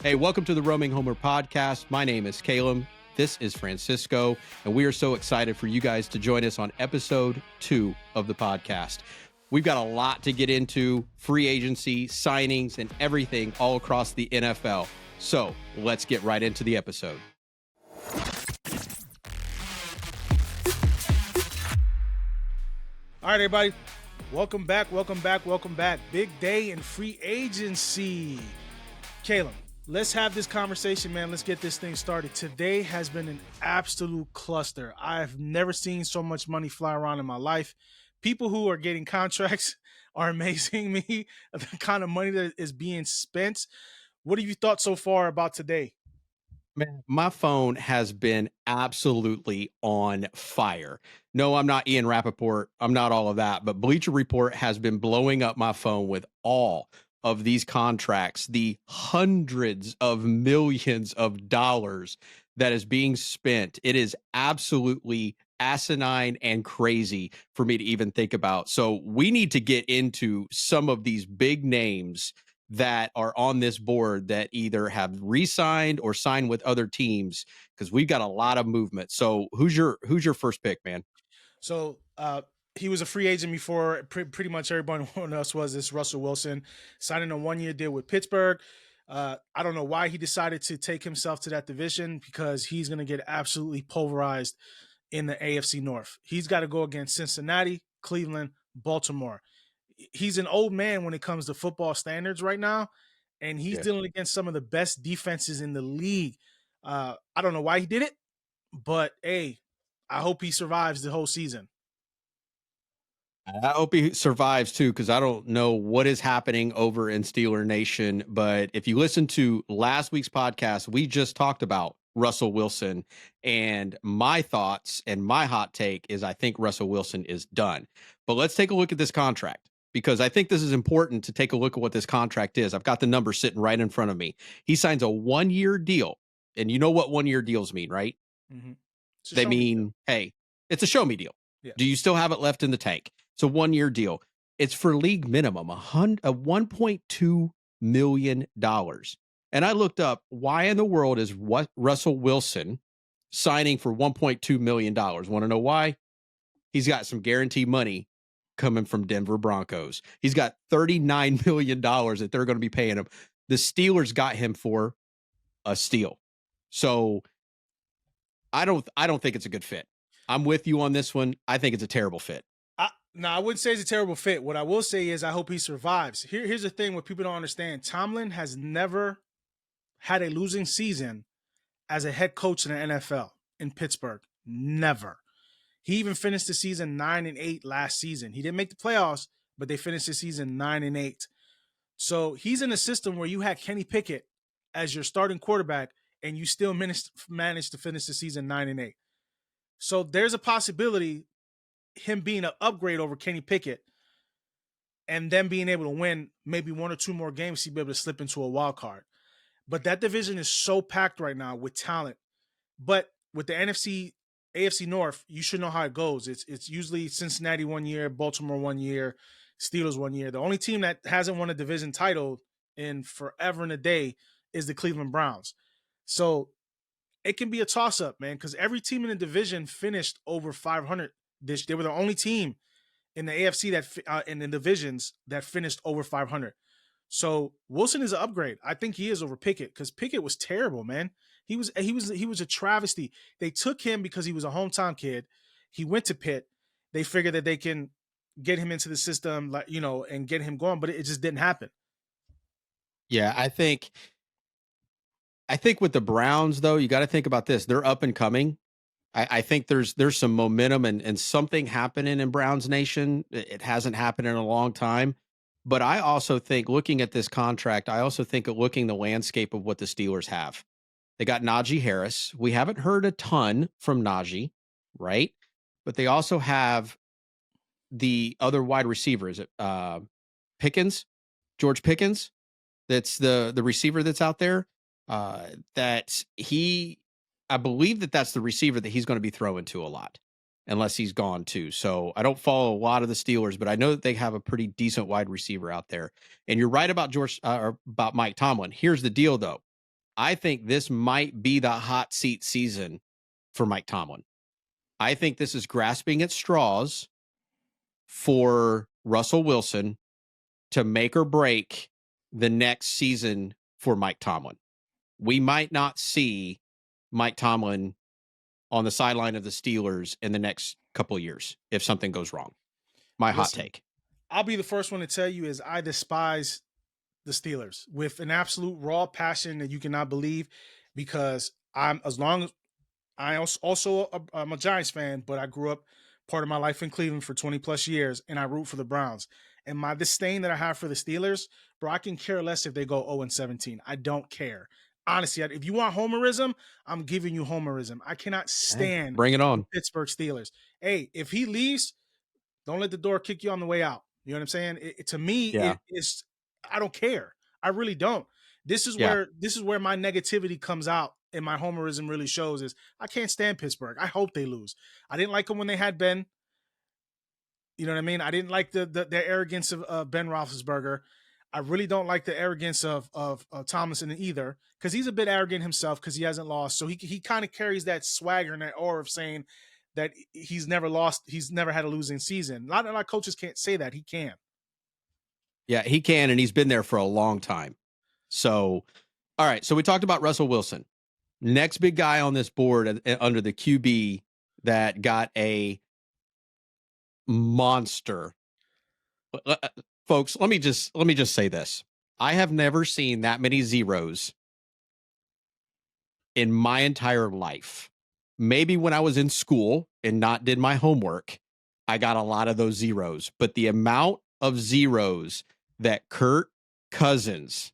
Hey, welcome to the Roaming Homer podcast. My name is Kalum. This is Francisco, and we are so excited for you guys to join us on episode 2 of the podcast. We've got a lot to get into, free agency, signings, and everything all across the NFL. So let's get right into the episode. All right, everybody. Welcome back. Big day in free agency. Caleb, let's have this conversation, man. Let's get this thing started. Today has been an absolute cluster. I've never seen so much money fly around in my life. People who are getting contracts are amazing me, the kind of money that is being spent. What have you thought so far about today? Man, my phone has been absolutely on fire. No, I'm not Ian Rappaport. I'm not all of that. But Bleacher Report has been blowing up my phone with all of these contracts, the hundreds of millions of dollars that is being spent. It is absolutely asinine and crazy for me to even think about. So we need to get into some of these big names that are on this board that either have re-signed or signed with other teams, because we've got a lot of movement. So who's your first pick, man? So he was a free agent before pretty much everybody else was. This Russel Wilson signing a 1-year deal with Pittsburgh. I don't know why he decided to take himself to that division, because he's going to get absolutely pulverized in the AFC North. He's got to go against Cincinnati, Cleveland, Baltimore. He's an old man when it comes to football standards right now, and he's dealing against some of the best defenses in the league. I don't know why he did it, but hey, I hope he survives the whole season. I hope he survives too, because I don't know what is happening over in Steeler Nation. But if you listen to last week's podcast, we just talked about Russell Wilson, and my thoughts and my hot take is I think Russell Wilson is done. But let's take a look at this contract, because I think this is important to take a look at what this contract is. I've got the number sitting right in front of me. He signs a 1-year deal, and you know what 1-year deals mean, right? Mm-hmm. They mean, hey, it's a show me deal. Yeah. Do you still have it left in the tank? It's a 1-year deal. It's for league minimum, $1.2 million. And I looked up, why in the world is Russell Wilson signing for $1.2 million? Want to know why? He's got some guaranteed money coming from Denver Broncos. He's got $39 million that they're going to be paying him. The Steelers got him for a steal. So I don't think it's a good fit. I'm with you on this one. I think it's a terrible fit. No, I wouldn't say it's a terrible fit. What I will say is I hope he survives. Here's the thing what people don't understand. Tomlin has never had a losing season as a head coach in the NFL in Pittsburgh. Never. He even finished the season 9-8 last season. He didn't make the playoffs, but they finished the season 9-8. So he's in a system where you had Kenny Pickett as your starting quarterback, and you still managed to finish the season 9-8. So there's a possibility him being an upgrade over Kenny Pickett and then being able to win maybe 1 or 2 more games to be able to slip into a wild card. But that division is so packed right now with talent. But with the AFC North, you should know how it goes. It's usually Cincinnati 1 year, Baltimore 1 year, Steelers 1 year. The only team that hasn't won a division title in forever and a day is the Cleveland Browns. So it can be a toss-up, man, because every team in the division finished over 500. They were the only team in the AFC that in the divisions that finished over 500. So Wilson is an upgrade. I think he is over Pickett, because Pickett was terrible, man. He was a travesty. They took him because he was a hometown kid. He went to Pitt. They figured that they can get him into the system, like, and get him going, but it just didn't happen. Yeah, I think with the Browns, though, you got to think about this. They're up and coming. I think there's some momentum and something happening in Browns Nation. It hasn't happened in a long time. But I also think, looking at this contract, I also think of looking the landscape of what the Steelers have. They got Najee Harris. We haven't heard a ton from Najee, right? But they also have the other wide receiver. Is it Pickens? George Pickens? That's the receiver that's out there. I believe that's the receiver that he's going to be throwing to a lot, unless he's gone too. So I don't follow a lot of the Steelers, but I know that they have a pretty decent wide receiver out there. And you're right about about Mike Tomlin. Here's the deal, though. I think this might be the hot seat season for Mike Tomlin. I think this is grasping at straws for Russell Wilson to make or break the next season for Mike Tomlin. We might not see Mike Tomlin on the sideline of the Steelers in the next couple of years if something goes wrong. My hot take. I'll be the first one to tell you is I despise the Steelers with an absolute raw passion that you cannot believe, because I'm a Giants fan, but I grew up part of my life in Cleveland for 20 plus years, and I root for the Browns. And my disdain that I have for the Steelers, bro, I can care less if they go 0-17. I don't care. Honestly, if you want homerism, I'm giving you homerism. I cannot stand Bring it on. the Pittsburgh Steelers. Hey, if he leaves, don't let the door kick you on the way out. You know what I'm saying? To me, Yeah. I don't care. I really don't. This is where my negativity comes out and my homerism really shows is I can't stand Pittsburgh. I hope they lose. I didn't like them when they had Ben. You know what I mean? I didn't like their arrogance of Ben Roethlisberger. I really don't like the arrogance of Tomlinson either, because he's a bit arrogant himself because he hasn't lost. So he kind of carries that swagger and that aura of saying that he's never lost. He's never had a losing season. A lot of coaches can't say that. He can. Yeah, he can, and he's been there for a long time. So, all right. So we talked about Russell Wilson. Next big guy on this board under the QB that got a monster. Folks, let me just say this. I have never seen that many zeros in my entire life. Maybe when I was in school and not did my homework, I got a lot of those zeros. But the amount of zeros that Kirk Cousins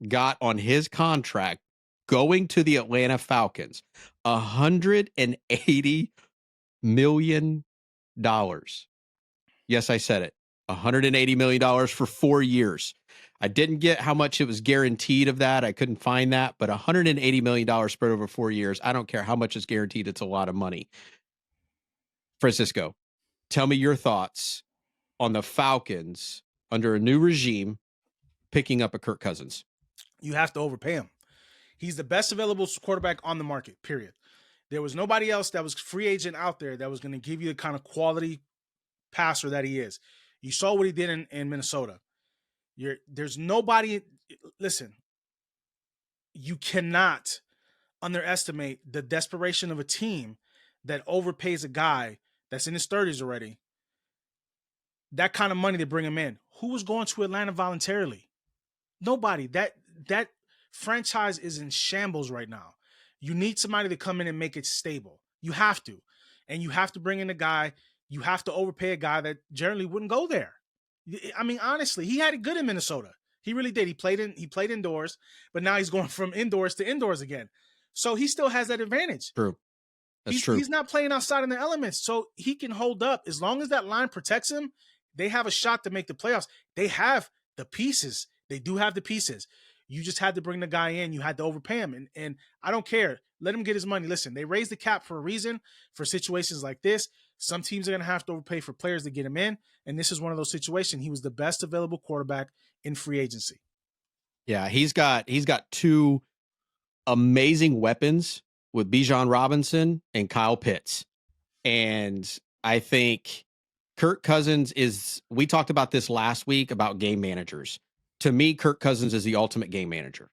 got on his contract going to the Atlanta Falcons, $180 million. Yes, I said it. $180 million for 4 years. I didn't get how much it was guaranteed of that. I couldn't find that, but $180 million spread over 4 years. I don't care how much is guaranteed. It's a lot of money. Francisco, tell me your thoughts on the Falcons under a new regime picking up a Kirk Cousins. You have to overpay him. He's the best available quarterback on the market, period. There was nobody else that was free agent out there that was going to give you the kind of quality passer that he is. You saw what he did in Minnesota. There's nobody. Listen, you cannot underestimate the desperation of a team that overpays a guy that's in his 30s already. That kind of money to bring him in. Who was going to Atlanta voluntarily? Nobody. That franchise is in shambles right now. You need somebody to come in and make it stable. You have to. And you have to bring in a guy. You have to overpay a guy that generally wouldn't go there. I mean, honestly, he had it good in Minnesota. He really did. He played indoors, but now he's going from indoors to indoors again. So he still has that advantage. True. That's true. He's not playing outside in the elements, so he can hold up. As long as that line protects him, they have a shot to make the playoffs. They have the pieces. They do have the pieces. You just had to bring the guy in. You had to overpay him. And I don't care. Let him get his money. Listen, they raised the cap for a reason, for situations like this. Some teams are going to have to overpay for players to get him in. And this is one of those situations. He was the best available quarterback in free agency. Yeah, he's got two amazing weapons with Bijan Robinson and Kyle Pitts. And I think Kirk Cousins we talked about this last week about game managers. To me, Kirk Cousins is the ultimate game manager.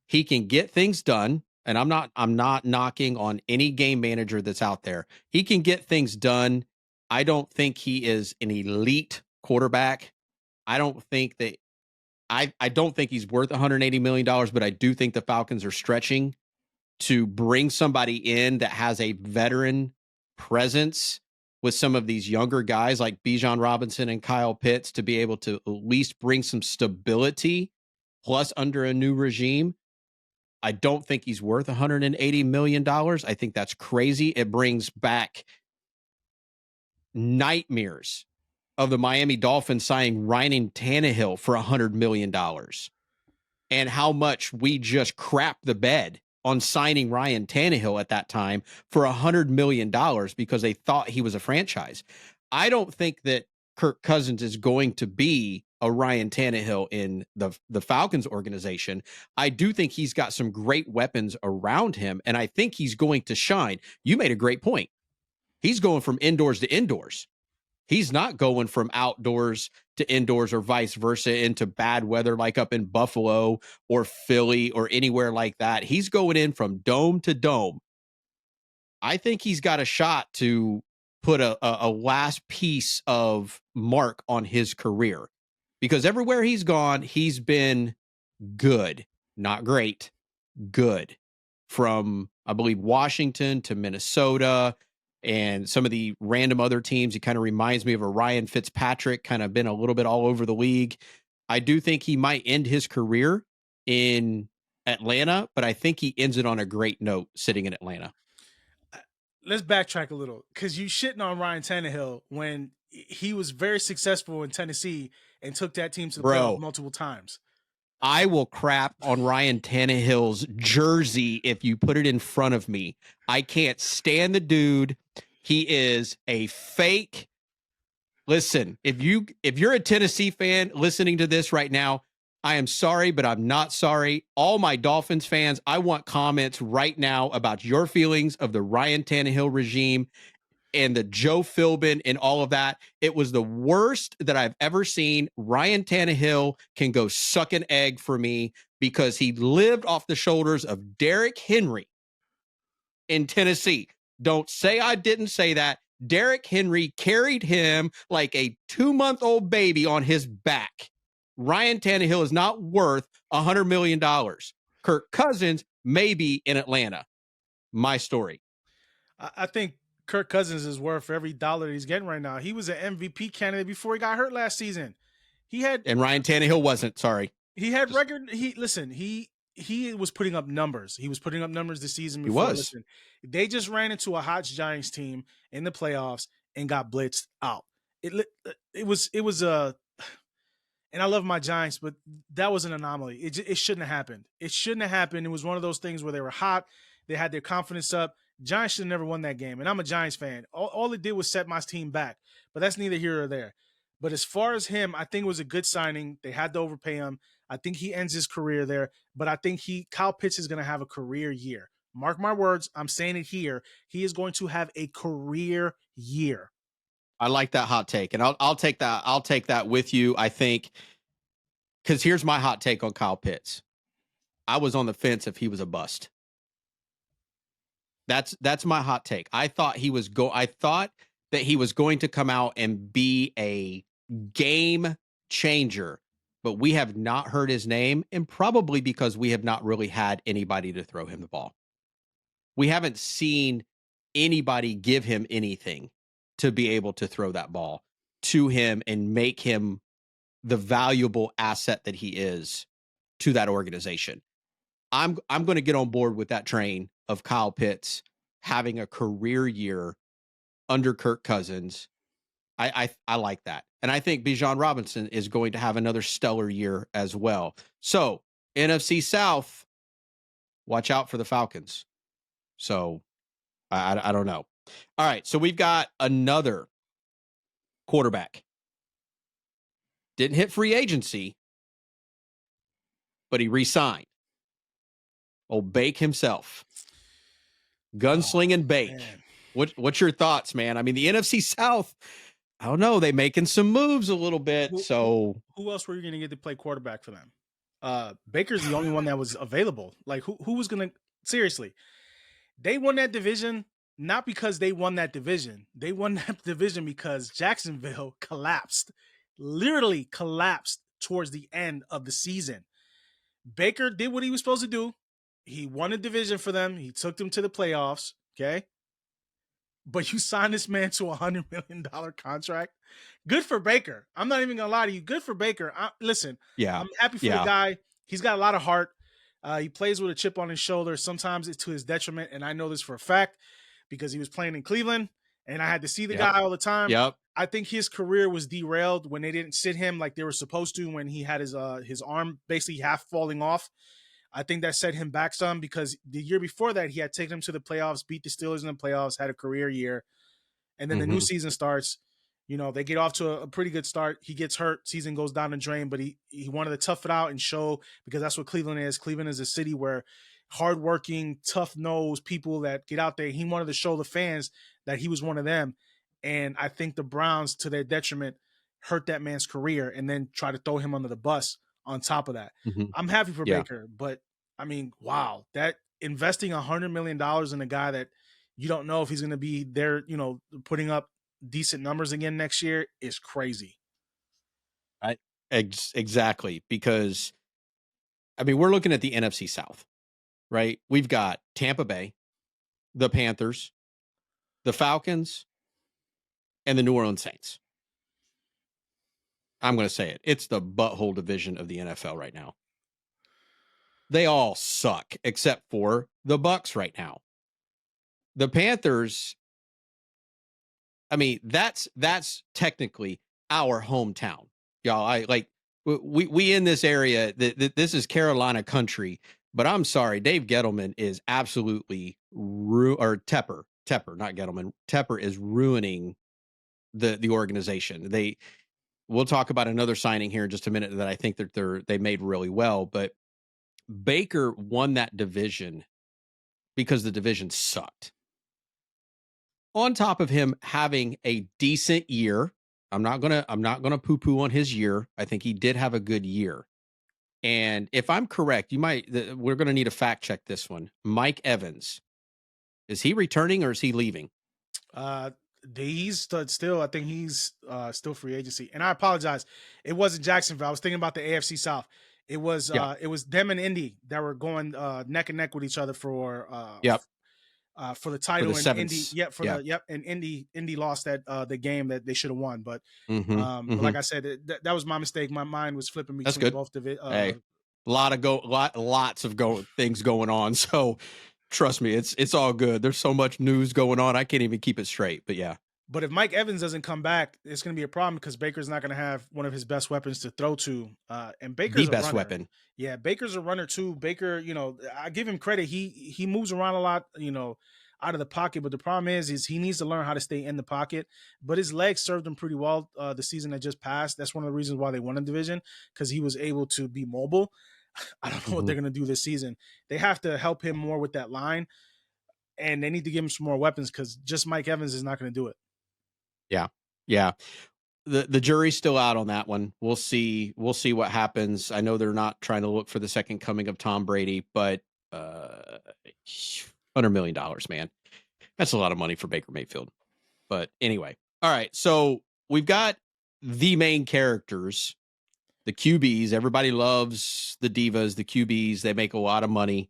He can get things done. And I'm not knocking on any game manager that's out there. He can get things done. I don't think he is an elite quarterback. I don't think he's worth $180 million, but I do think the Falcons are stretching to bring somebody in that has a veteran presence with some of these younger guys like Bijan Robinson and Kyle Pitts to be able to at least bring some stability, plus under a new regime. I don't think he's worth $180 million. I think that's crazy. It brings back nightmares of the Miami Dolphins signing Ryan Tannehill for $100 million and how much we just crapped the bed on signing Ryan Tannehill at that time for $100 million because they thought he was a franchise. I don't think that Kirk Cousins is going to be a Ryan Tannehill in the Falcons organization. I do think he's got some great weapons around him, and I think he's going to shine. You made a great point. He's going from indoors to indoors. He's not going from outdoors to indoors or vice versa into bad weather like up in Buffalo or Philly or anywhere like that. He's going in from dome to dome. I think he's got a shot to put a last piece of mark on his career, because everywhere he's gone, he's been good, not great, good. From, I believe, Washington to Minnesota and some of the random other teams. He kind of reminds me of a Ryan Fitzpatrick, kind of been a little bit all over the league. I do think he might end his career in Atlanta, but I think he ends it on a great note sitting in Atlanta. Let's backtrack a little, because you shitting on Ryan Tannehill when he was very successful in Tennessee and took that team to the playoffs multiple times. I will crap on Ryan Tannehill's jersey if you put it in front of me. I can't stand the dude. He is a fake. Listen, if you're a Tennessee fan listening to this right now, I am sorry, but I'm not sorry. All my Dolphins fans, I want comments right now about your feelings of the Ryan Tannehill regime and the Joe Philbin and all of that. It was the worst that I've ever seen. Ryan Tannehill can go suck an egg for me, because he lived off the shoulders of Derrick Henry in Tennessee. Don't say I didn't say that. Derrick Henry carried him like a 2-month-old baby on his back. Ryan Tannehill is not worth $100 million. Kirk Cousins may be in Atlanta. My story. I think Kirk Cousins is worth every dollar he's getting right now. He was an MVP candidate before he got hurt last season. And Ryan Tannehill wasn't. Sorry. He had record. He was putting up numbers. He was putting up numbers this season before. He was. Listen, they just ran into a hot Giants team in the playoffs and got blitzed out. It was a. And I love my Giants, but that was an anomaly. It shouldn't have happened. It shouldn't have happened. It was one of those things where they were hot. They had their confidence up. Giants should have never won that game. And I'm a Giants fan. All it did was set my team back. But that's neither here or there. But as far as him, I think it was a good signing. They had to overpay him. I think he ends his career there. But I think Kyle Pitts is going to have a career year. Mark my words. I'm saying it here. He is going to have a career year. I like that hot take, and I'll take that. I'll take that with you. I think, because here's my hot take on Kyle Pitts. I was on the fence if he was a bust. That's my hot take. I thought that he was going to come out and be a game changer, but we have not heard his name, and probably because we have not really had anybody to throw him the ball. We haven't seen anybody give him anything to be able to throw that ball to him and make him the valuable asset that he is to that organization. I'm going to get on board with that train of Kyle Pitts having a career year under Kirk Cousins. I like that. And I think Bijan Robinson is going to have another stellar year as well. So NFC South, watch out for the Falcons. So I don't know. All right, so we've got another quarterback. Didn't hit free agency, but he re-signed. Old Bake himself. Gunslinging Bake. Man. What's your thoughts, man? I mean, the NFC South, I don't know. They making some moves a little bit. Who else were you going to get to play quarterback for them? Baker's the only one that was available. Like, who was going to – seriously. They won that division not because they won that division. They won that division because Jacksonville collapsed, literally collapsed towards the end of the season. Baker did what he was supposed to do. He won a division for them. He took them to the playoffs, okay? But you signed this man to a $100 million contract. Good for Baker. I'm not even going to lie to you. Good for Baker. Listen, I'm happy for the guy. He's got a lot of heart. He plays with a chip on his shoulder. Sometimes it's to his detriment, and I know this for a fact because he was playing in Cleveland, and I had to see the guy all the time. Yep. I think his career was derailed when they didn't sit him like they were supposed to when he had his arm basically half falling off. I think that set him back some because the year before that, he had taken him to the playoffs, beat the Steelers in the playoffs, had a career year, and then the new season starts, They get off to a pretty good start. He gets hurt, season goes down the drain, but he wanted to tough it out and show, because that's what Cleveland is. Cleveland is a city where hardworking, tough nosed people that get out there. He wanted to show the fans that he was one of them. And I think the Browns, to their detriment, hurt that man's career and then try to throw him under the bus on top of that. Mhm. I'm happy for Yeah. Baker, but I mean, wow, that investing $100 million in a guy that you don't know if he's going to be there, putting up decent numbers again next year is crazy. Exactly. Because, I mean, we're looking at the NFC South, right? We've got Tampa Bay, the Panthers, the Falcons, and the New Orleans Saints. I'm going to say it. It's the butthole division of the NFL right now. They all suck except for the Bucs right now. The Panthers, I mean, that's technically our hometown. Y'all, we in this area, this is Carolina country, but I'm sorry, Dave Gettleman is absolutely or Tepper, not Gettleman. Tepper is ruining the organization. We'll talk about another signing here in just a minute that I think that they made really well, but Baker won that division because the division sucked. On top of him having a decent year, I'm not gonna poo-poo on his year. I think he did have a good year. And if I'm correct, we're gonna need to fact check this one. Mike Evans, is he returning or is he leaving? He's still, I think he's still free agency. And I apologize, it wasn't Jacksonville. I was thinking about the AFC South. It was them and Indy that were going neck and neck with each other for the title. For the and Indy, and Indy lost the game that they should have won. But like I said, that was my mistake. My mind was flipping between both of it. Hey, lots of things going on. So trust me, it's all good. There's so much news going on, I can't even keep it straight. But yeah. But if Mike Evans doesn't come back, it's going to be a problem because Baker's not going to have one of his best weapons to throw to. And Baker's the best weapon. Yeah, Baker's a runner too. Baker, I give him credit. He moves around a lot, out of the pocket. But the problem is he needs to learn how to stay in the pocket. But his legs served him pretty well the season that just passed. That's one of the reasons why they won the division, because he was able to be mobile. I don't know what they're going to do this season. They have to help him more with that line, and they need to give him some more weapons because just Mike Evans is not going to do it. Yeah. The jury's still out on that one. We'll see what happens. I know they're not trying to look for the second coming of Tom Brady, but $100 million, man. That's a lot of money for Baker Mayfield. But anyway. All right. So we've got the main characters, the QBs. Everybody loves the divas, the QBs. They make a lot of money.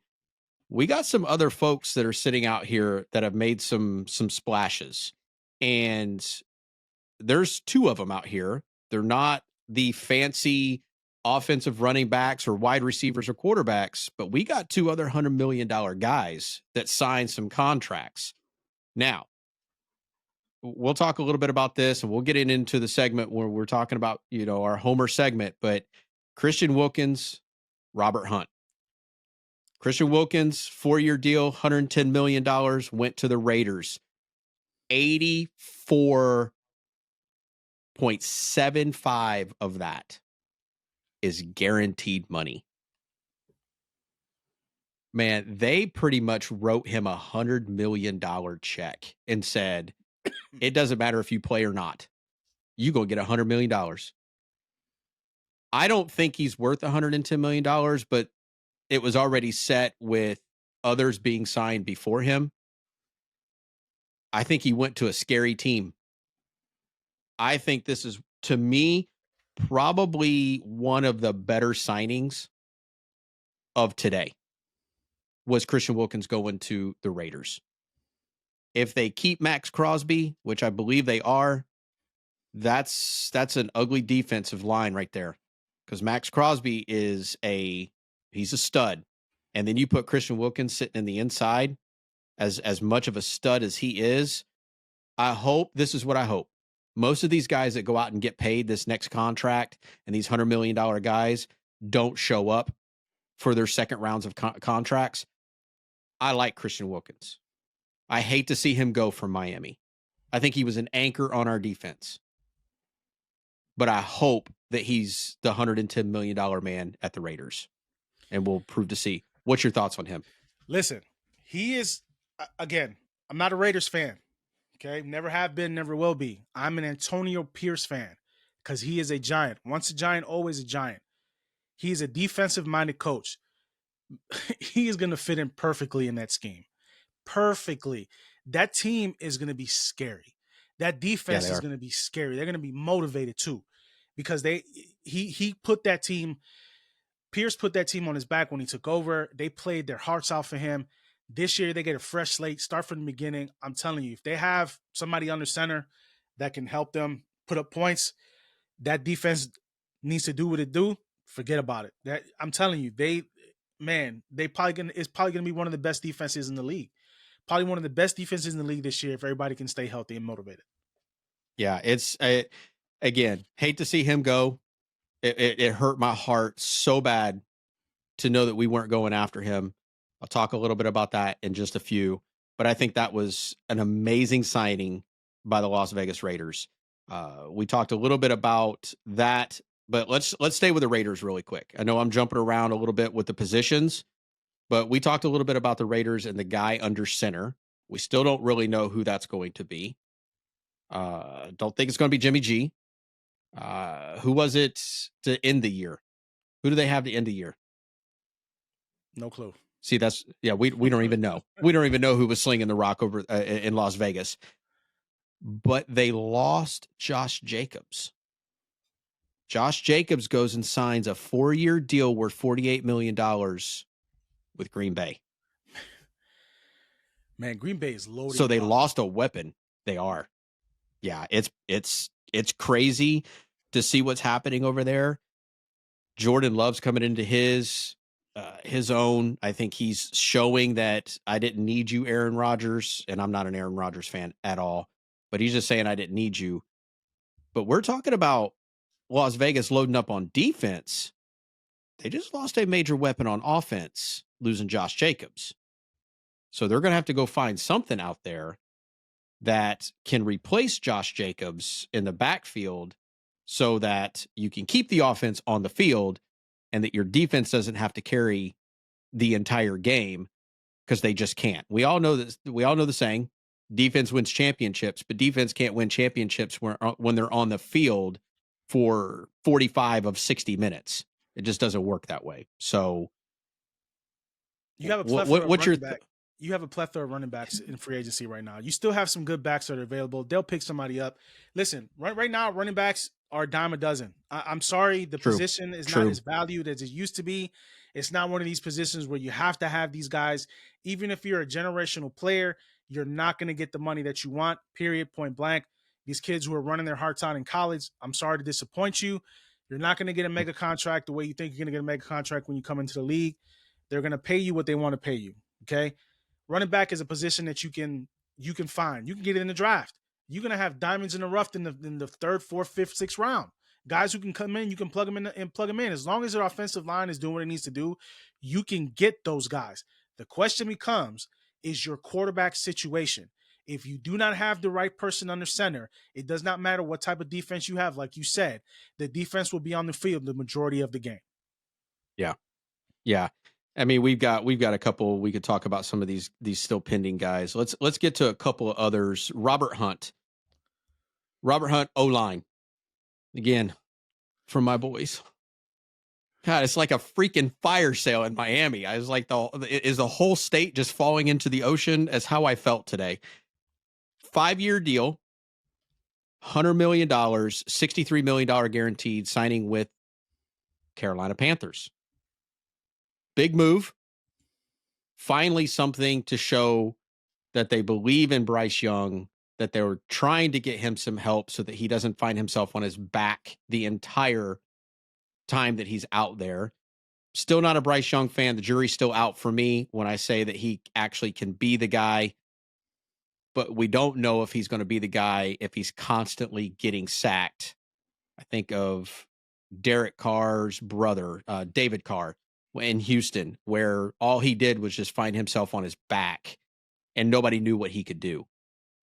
We got some other folks that are sitting out here that have made some splashes. And there's two of them out here. They're not the fancy offensive running backs or wide receivers or quarterbacks, but we got two other $100 million guys that signed some contracts. Now, we'll talk a little bit about this and we'll get into the segment where we're talking about, our Homer segment, but Christian Wilkins, Robert Hunt. Christian Wilkins, 4-year deal, $110 million, went to the Raiders. 84.75 of that is guaranteed money. Man, they pretty much wrote him $100 million check and said, it doesn't matter if you play or not. You go get $100 million. I don't think he's worth $110 million, but it was already set with others being signed before him. I think he went to a scary team. I think this is, to me, probably one of the better signings of today was Christian Wilkins going to the Raiders. If they keep Max Crosby, which I believe they are, that's an ugly defensive line right there. Because Max Crosby he's a stud. And then you put Christian Wilkins sitting in the inside as much of a stud as he is. This is what I hope. Most of these guys that go out and get paid this next contract and these $100 million guys don't show up for their second rounds of contracts. I like Christian Wilkins. I hate to see him go from Miami. I think he was an anchor on our defense. but I hope that he's the $110 million man at the Raiders, and we'll prove to see. What's your thoughts on him? Listen, he is, again, I'm not a Raiders fan. Okay. Never have been, never will be. I'm an Antonio Pierce fan because he is a giant. Once a giant, always a giant. He's a defensive minded coach. He is going to fit in perfectly in that scheme. Perfectly. That team is going to be scary. That defense is going to be scary. They're going to be motivated too, because he put that team. Pierce put that team on his back when he took over. They played their hearts out for him. This year they get a fresh slate, start from the beginning. I'm telling you, if they have somebody under center that can help them put up points, that defense needs to do what it do. Forget about it. That I'm telling you, it's probably gonna be one of the best defenses in the league. Probably one of the best defenses in the league this year if everybody can stay healthy and motivated. Yeah, it's again, hate to see him go. It hurt my heart so bad to know that we weren't going after him. I'll talk a little bit about that in just a few, but I think that was an amazing signing by the Las Vegas Raiders. We talked a little bit about that, but let's stay with the Raiders really quick. I know I'm jumping around a little bit with the positions, but we talked a little bit about the Raiders and the guy under center. We still don't really know who that's going to be. Don't think it's going to be Jimmy G. Who was it to end the year? Who do they have to end the year? No clue. See, we don't even know. We don't even know who was slinging the rock over in Las Vegas. But they lost Josh Jacobs. Josh Jacobs goes and signs a 4-year deal worth $48 million with Green Bay. Man, Green Bay is loaded. So they lost a weapon. They are. Yeah, it's crazy to see what's happening over there. Jordan Love's coming into his own. I think he's showing that I didn't need you, Aaron Rodgers, and I'm not an Aaron Rodgers fan at all, but he's just saying I didn't need you. But we're talking about Las Vegas loading up on defense. They just lost a major weapon on offense, losing Josh Jacobs. So they're going to have to go find something out there that can replace Josh Jacobs in the backfield so that you can keep the offense on the field and that your defense doesn't have to carry the entire game, because they just can't. We all know this. We all know the saying, defense wins championships, but defense can't win championships when they're on the field for 45 of 60 minutes. It just doesn't work that way. So you have a plethora of running back. You have a plethora of running backs in free agency right now. You still have some good backs that are available. They'll pick somebody up. Listen, right now, running backs are a dime a dozen. I'm sorry, the position is not as valued as it used to be. It's not one of these positions where you have to have these guys. Even if you're a generational player, you're not going to get the money that you want, period, point blank. These kids who are running their hearts out in college, I'm sorry to disappoint you. You're not going to get a mega contract the way you think you're going to get a mega contract when you come into the league. They're going to pay you what they want to pay you, okay? Running back is a position that you can find. You can get it in the draft. You're gonna have diamonds in the rough in the third, fourth, fifth, sixth round. Guys who can come in, you can plug them in and plug them in. As long as their offensive line is doing what it needs to do, you can get those guys. The question becomes, is your quarterback situation. If you do not have the right person under center, it does not matter what type of defense you have. Like you said, the defense will be on the field the majority of the game. Yeah. Yeah. I mean, we've got a couple. We could talk about some of these still pending guys. Let's get to a couple of others. Robert Hunt, O-line, again, from my boys. God, it's like a freaking fire sale in Miami. I was like, is the whole state just falling into the ocean? As how I felt today. 5-year deal, $100 million, $63 million guaranteed, signing with Carolina Panthers. Big move. Finally, something to show that they believe in Bryce Young, that they were trying to get him some help so that he doesn't find himself on his back the entire time that he's out there. Still not a Bryce Young fan. The jury's still out for me when I say that he actually can be the guy, but we don't know if he's going to be the guy if he's constantly getting sacked. I think of Derek Carr's brother, David Carr, in Houston, where all he did was just find himself on his back and nobody knew what he could do.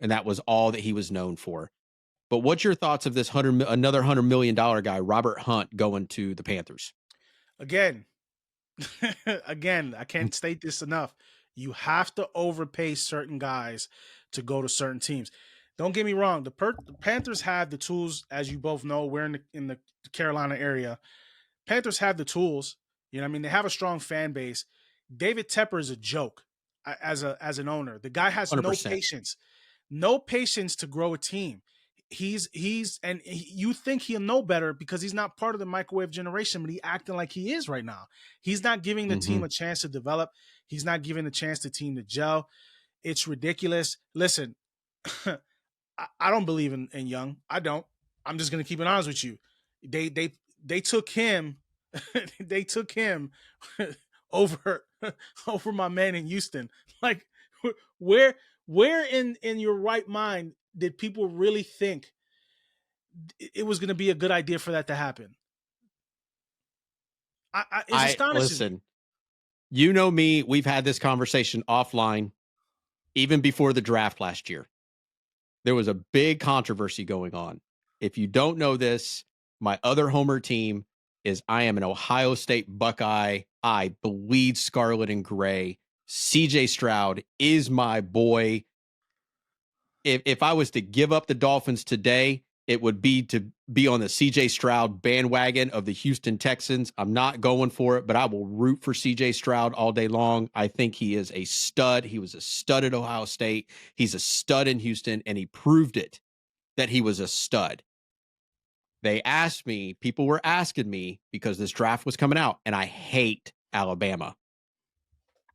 And that was all that he was known for. But what's your thoughts of this another $100 million guy, Robert Hunt, going to the Panthers? Again, again, I can't state this enough. You have to overpay certain guys to go to certain teams. Don't get me wrong. The Panthers have the tools, as you both know. We're in the Carolina area. Panthers have the tools. You know what I mean? They have a strong fan base. David Tepper is a joke as an owner. The guy has 100%. No patience to grow a team. You think he'll know better because he's not part of the microwave generation, but he acting like he is right now. He's not giving the team a chance to develop. He's not giving the chance to team to gel. It's ridiculous. Listen, I don't believe in Young. I don't. I'm just gonna keep it honest with you. They took him. They took him over my man in Houston. Like, where in your right mind did people really think it was going to be a good idea for that to happen? It's astonishing. Listen, you know me, we've had this conversation offline even before the draft last year. There was a big controversy going on. If you don't know this, my other homer team is I am an Ohio State Buckeye. I bleed scarlet and gray. CJ Stroud is my boy. If I was to give up the Dolphins today, it would be to be on the CJ Stroud bandwagon of the Houston Texans. I'm not going for it, but I will root for CJ Stroud all day long. I think he is a stud. He was a stud at Ohio State. He's a stud in Houston, and he proved it that he was a stud. They asked me, people were asking me because this draft was coming out, and I hate Alabama.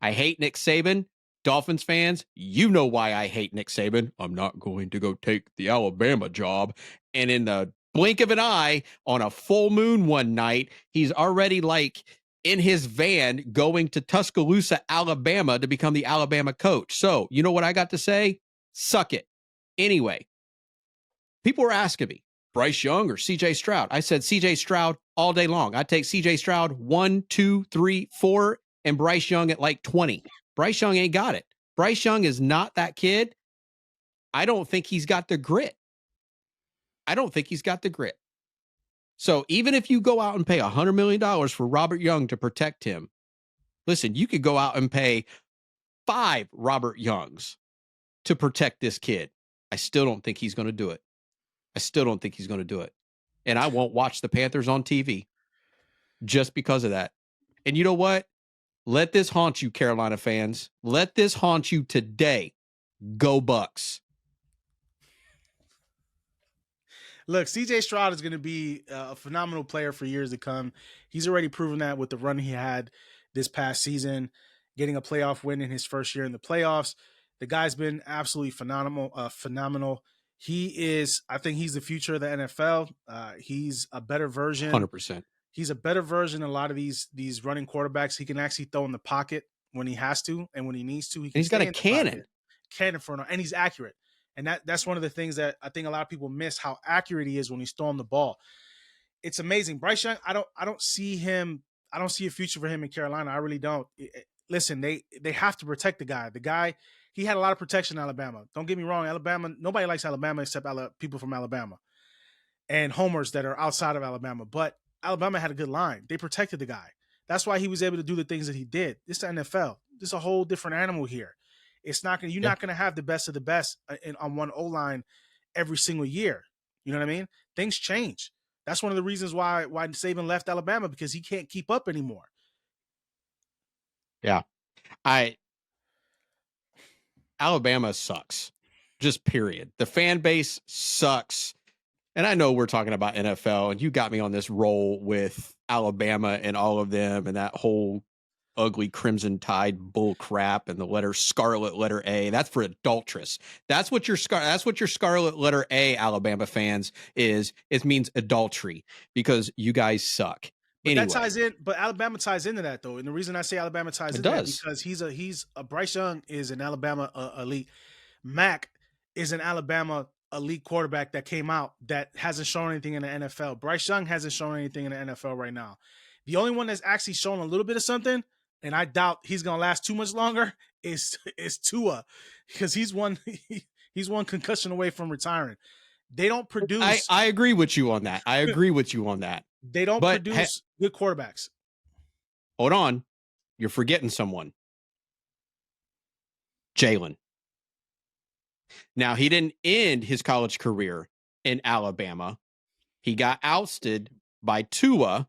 I hate Nick Saban. Dolphins fans, you know why I hate Nick Saban. I'm not going to go take the Alabama job. And in the blink of an eye, on a full moon one night, he's already like in his van going to Tuscaloosa, Alabama to become the Alabama coach. So, you know what I got to say? Suck it. Anyway, people were asking me, Bryce Young or CJ Stroud? I said CJ Stroud all day long. I take CJ Stroud 1, 2, 3, 4, and Bryce Young at like 20. Bryce Young ain't got it. Bryce Young is not that kid. I don't think he's got the grit. So even if you go out and pay $100 million for Robert Young to protect him, listen, you could go out and pay 5 Robert Youngs to protect this kid. I still don't think he's going to do it. And I won't watch the Panthers on TV just because of that. And you know what? Let this haunt you, Carolina fans. Let this haunt you today. Go Bucks. Look, CJ Stroud is going to be a phenomenal player for years to come. He's already proven that with the run he had this past season, getting a playoff win in his first year in the playoffs. The guy's been absolutely phenomenal. I think he's the future of the NFL. He's a better version. 100%. He's a better version of a lot of these running quarterbacks. He can actually throw in the pocket when he has to, and when he needs to, he's got a cannon for him, and he's accurate. And that's one of the things that I think a lot of people miss, how accurate he is when he's throwing the ball. It's amazing. Bryce Young, I don't see a future for him in Carolina. I really don't. Listen, they have to protect the guy. The guy, he had a lot of protection in Alabama. Don't get me wrong, Alabama, nobody likes Alabama except people from Alabama and homers that are outside of Alabama. But Alabama had a good line. They protected the guy. That's why he was able to do the things that he did. This is the NFL. This is a whole different animal here. It's not you're not going to have the best of the best on one O-line every single year. You know what I mean? Things change. That's one of the reasons why Saban left Alabama, because he can't keep up anymore. Yeah. Alabama sucks. Just period. The fan base sucks. And I know we're talking about NFL, and you got me on this roll with Alabama and all of them and that whole ugly Crimson Tide bull crap and the scarlet letter A. That's for adulteress. That's what your scarlet letter A, Alabama fans, is. It means adultery, because you guys suck. But anyway, that ties in. But Alabama ties into that, though, and the reason I say Alabama ties into that, because he's a Bryce Young is an Alabama elite. Mac is an Alabama elite quarterback that came out that hasn't shown anything in the NFL. Bryce Young hasn't shown anything in the NFL right now. The only one that's actually shown a little bit of something, and I doubt he's going to last too much longer, is Tua, because he's one concussion away from retiring. They don't produce. I agree with you on that. I agree with you on that. They don't But produce good quarterbacks. Hold on. You're forgetting someone. Jalen. Now, he didn't end his college career in Alabama. He got ousted by Tua.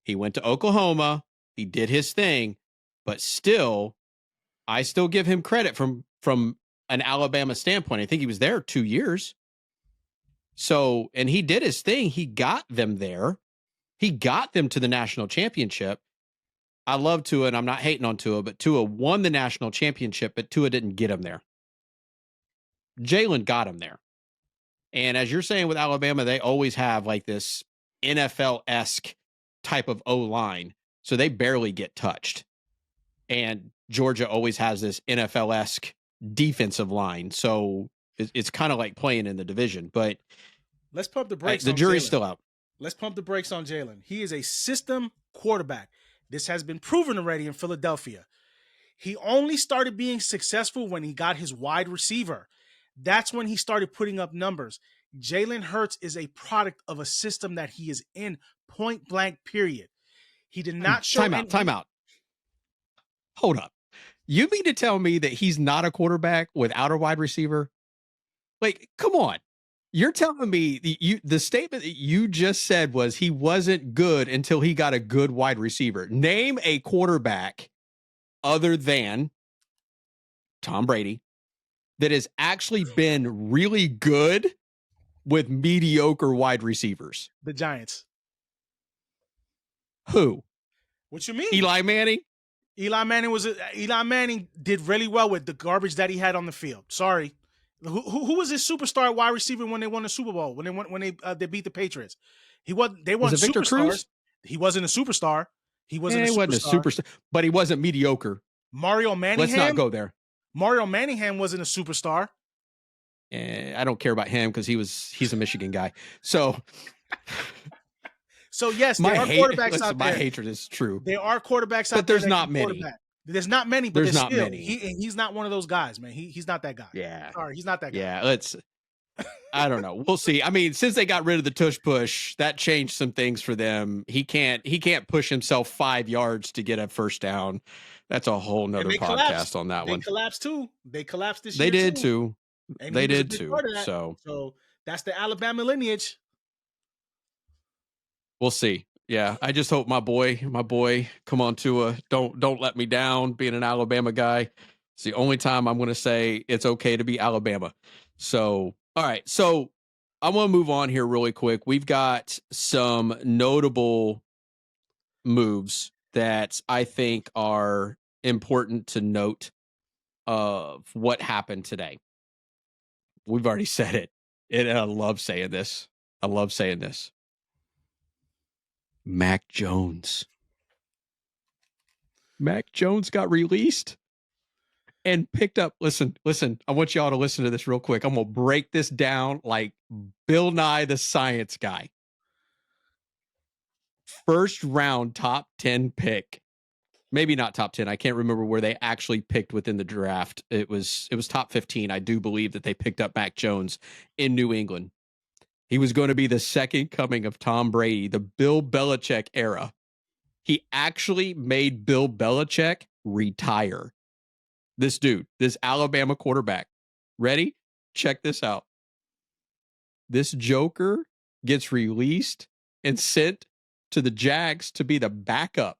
He went to Oklahoma. He did his thing. But still, I still give him credit from an Alabama standpoint. I think he was there 2 years. So, and he did his thing. He got them there. He got them to the national championship. I love Tua, and I'm not hating on Tua, but Tua won the national championship, but Tua didn't get him there. Jalen got him there. And as you're saying with Alabama, they always have like this NFL-esque type of O-line, so they barely get touched. And Georgia always has this NFL-esque defensive line, so it's kind of like playing in the division. But let's pump the brakes. The jury's still out. Let's pump the brakes on Jalen. He is a system quarterback. This has been proven already in Philadelphia. He only started being successful when he got his wide receiver. That's when he started putting up numbers. Jalen Hurts is a product of a system that he is in, point blank, period. He did not show... Time out. Hold up. You mean to tell me that he's not a quarterback without a wide receiver? Like, come on. You're telling me the statement that you just said was he wasn't good until he got a good wide receiver. Name a quarterback other than Tom Brady that has actually been really good with mediocre wide receivers. The Giants. Who? What you mean? Eli Manning? Eli Manning did really well with the garbage that he had on the field. Sorry. Who was his superstar wide receiver when they won the Super Bowl? When they beat the Patriots? They weren't Victor superstars. Cruz? He wasn't a superstar. He wasn't a superstar, but he wasn't mediocre. Mario Manningham. Let's not go there. Mario Manningham wasn't a superstar. I don't care about him because he's a Michigan guy. So yes, there are quarterbacks out there. My hatred is true. There are quarterbacks out there. But there's not many. There's not many, but there's not still, many. He's not one of those guys, man. He's not that guy. Yeah. Sorry, he's not that guy. Yeah, I don't know. We'll see. I mean, since they got rid of the tush push, that changed some things for them. He can't push himself 5 yards to get a first down. That's a whole nother podcast on that one. They collapsed too. They collapsed this year. They did too. And they did too. So that's the Alabama lineage. We'll see. Yeah, I just hope my boy, come on, Tua, don't let me down. Being an Alabama guy, it's the only time I'm going to say it's okay to be Alabama. So, all right. So I want to move on here really quick. We've got some notable moves that I think are important to note of what happened today. We've already said it. And I love saying this. Mac Jones. Mac Jones got released and picked up. Listen. I want y'all to listen to this real quick. I'm going to break this down like Bill Nye the Science Guy. First round top 10 pick. Maybe not top 10. I can't remember where they actually picked within the draft. It was top 15. I do believe that they picked up Mac Jones in New England. He was going to be the second coming of Tom Brady, the Bill Belichick era. He actually made Bill Belichick retire. This dude, this Alabama quarterback. Ready? Check this out. This joker gets released and sent to the Jags to be the backup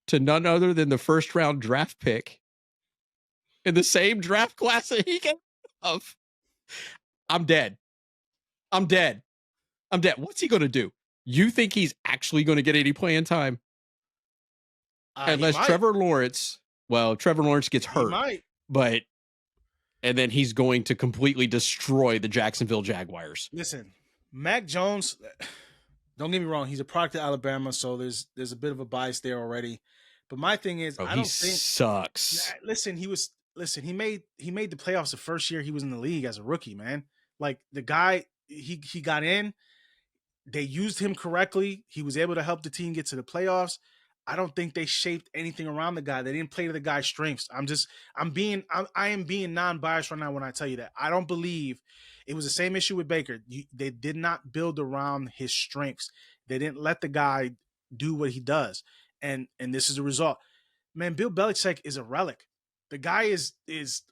to none other than the first round draft pick in the same draft class that he came of. I'm dead. What's he going to do? You think he's actually going to get any playing time? Unless Trevor Lawrence gets hurt. And then he's going to completely destroy the Jacksonville Jaguars. Listen, Mac Jones, don't get me wrong, he's a product of Alabama, so there's a bit of a bias there already. But my thing is, I don't think he sucks. Listen, he made the playoffs the first year he was in the league as a rookie, man. Like the guy, he got in, they used him correctly. He was able to help the team get to the playoffs. I don't think they shaped anything around the guy. They didn't play to the guy's strengths. I am being non-biased right now when I tell you that. I don't believe it was the same issue with Baker. They did not build around his strengths. They didn't let the guy do what he does. And this is the result. Man, Bill Belichick is a relic. The guy is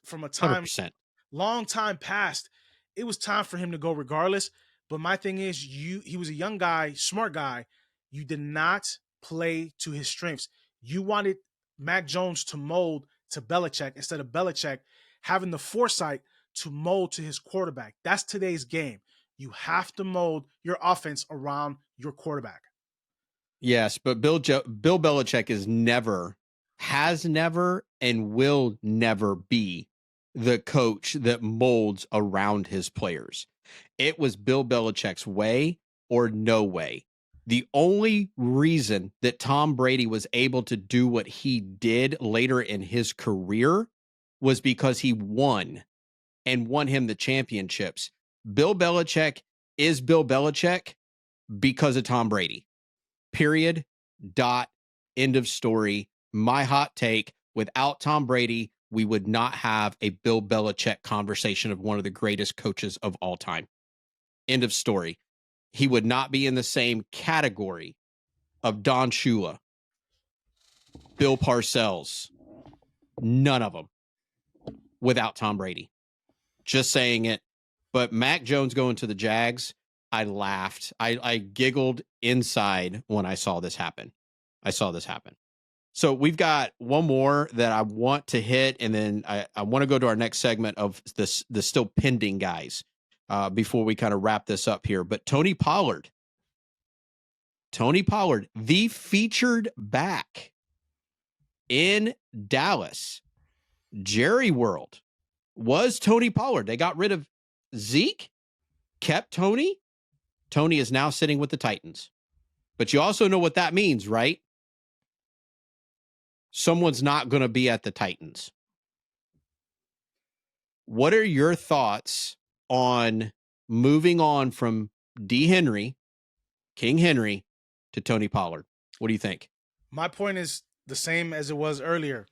from a time 100%. long time past. It was time for him to go regardless. But my thing is, he was a young guy, smart guy. You did not play to his strengths. You wanted Mac Jones to mold to Belichick instead of Belichick having the foresight to mold to his quarterback. That's today's game. You have to mold your offense around your quarterback. Yes, but Bill Belichick has never, and will never be the coach that molds around his players. It was Bill Belichick's way or no way. The only reason that Tom Brady was able to do what he did later in his career was because he won and won him the championships. Bill Belichick is Bill Belichick because of Tom Brady. Period. Dot. End of story. My hot take, without Tom Brady, we would not have a Bill Belichick conversation of one of the greatest coaches of all time. End of story. He would not be in the same category of Don Shula, Bill Parcells, none of them without Tom Brady. Just saying it. But Mac Jones going to the Jags, I laughed. I giggled inside when I saw this happen. So we've got one more that I want to hit, and then I want to go to our next segment of the still pending guys before we kind of wrap this up here. But Tony Pollard, the featured back in Dallas, Jerry World, was Tony Pollard. They got rid of Zeke, kept Tony. Tony is now sitting with the Titans. But you also know what that means, right? Someone's not going to be at the Titans. What are your thoughts on moving on from D. Henry, King Henry, to Tony Pollard? What do you think? My point is the same as it was earlier.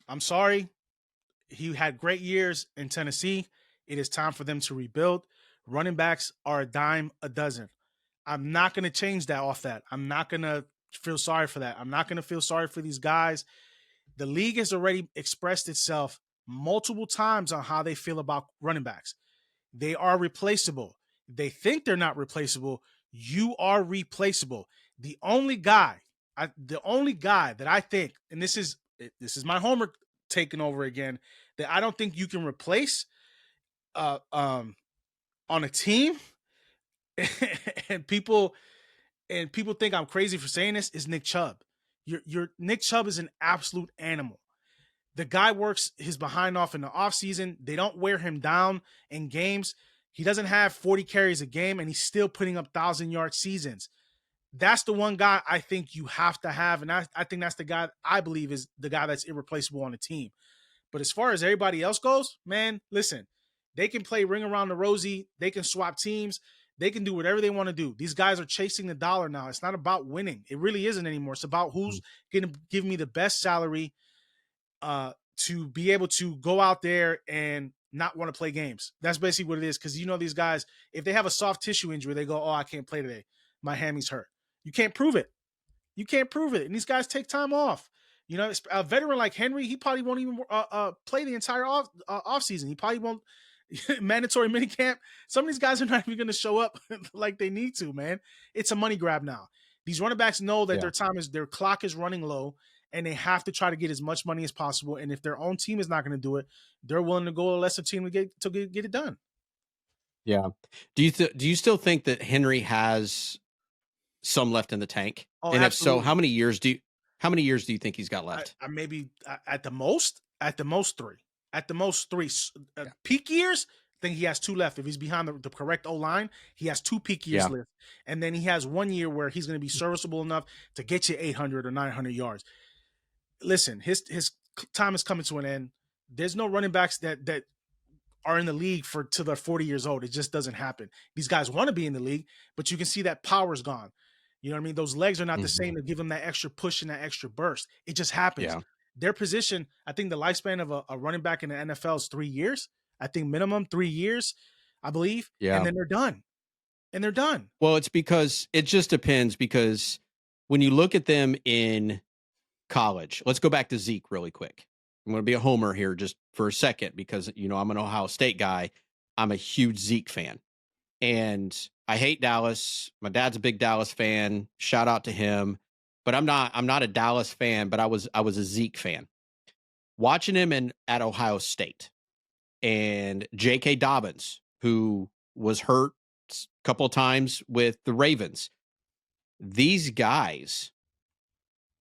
I'm sorry. He had great years in Tennessee. It is time for them to rebuild. Running backs are a dime a dozen. I'm not going to change that off that. I'm not going to feel sorry for that. I'm not going to feel sorry for these guys. The league has already expressed itself multiple times on how they feel about running backs. They are replaceable. They think they're not replaceable. You are replaceable. The only guy that I think, and this is my homework taking over again, that I don't think you can replace on a team, and people think I'm crazy for saying this, is Nick Chubb. Your Nick Chubb is an absolute animal. The guy works his behind off in the offseason. They don't wear him down in games. He doesn't have 40 carries a game, and he's still putting up 1,000-yard seasons. That's the one guy I think you have to have, and I think that's the guy I believe is the guy that's irreplaceable on the team. But as far as everybody else goes, man, listen, they can play ring around the rosy. They can swap teams. They can do whatever they want to do. These guys are chasing the dollar now. It's not about winning. It really isn't anymore. It's about who's going to give me the best salary to be able to go out there and not want to play games. That's basically what it is. Because these guys, if they have a soft tissue injury, they go, "Oh, I can't play today. My hammy's hurt." You can't prove it. And these guys take time off. A veteran like Henry, he probably won't even play the entire off season. He probably won't mandatory minicamp. Some of these guys are not even going to show up like they need to, man. It's a money grab now. These running backs know that their clock is running low, and they have to try to get as much money as possible. And if their own team is not going to do it, they're willing to go to a lesser team to get it done. Yeah. Do you still think that Henry has some left in the tank? Oh, and absolutely. If so, how many years do you think he's got left? Maybe at the most 3. At the most 3. Peak years, I think he has 2 left. If he's behind the correct O-line, he has 2 peak years left. And then he has 1 year where he's going to be serviceable enough to get you 800 or 900 yards. Listen, his time is coming to an end. There's no running backs that are in the league till they're 40 years old. It just doesn't happen. These guys want to be in the league, but you can see that power's gone. You know what I mean? Those legs are not the same Mhm. to give them that extra push and that extra burst. It just happens. Yeah. Their position, I think the lifespan of a running back in the NFL is 3 years. I think minimum 3 years, I believe, and Yeah. then they're done. And they're done. Well, it's because it just depends because when you look at them in college, let's go back to Zeke really quick. I'm going to be a homer here just for a second because, I'm an Ohio State guy. I'm a huge Zeke fan. And I hate Dallas. My dad's a big Dallas fan. Shout out to him. But I'm not a Dallas fan, but I was a Zeke fan. Watching him at Ohio State and J.K. Dobbins, who was hurt a couple of times with the Ravens. These guys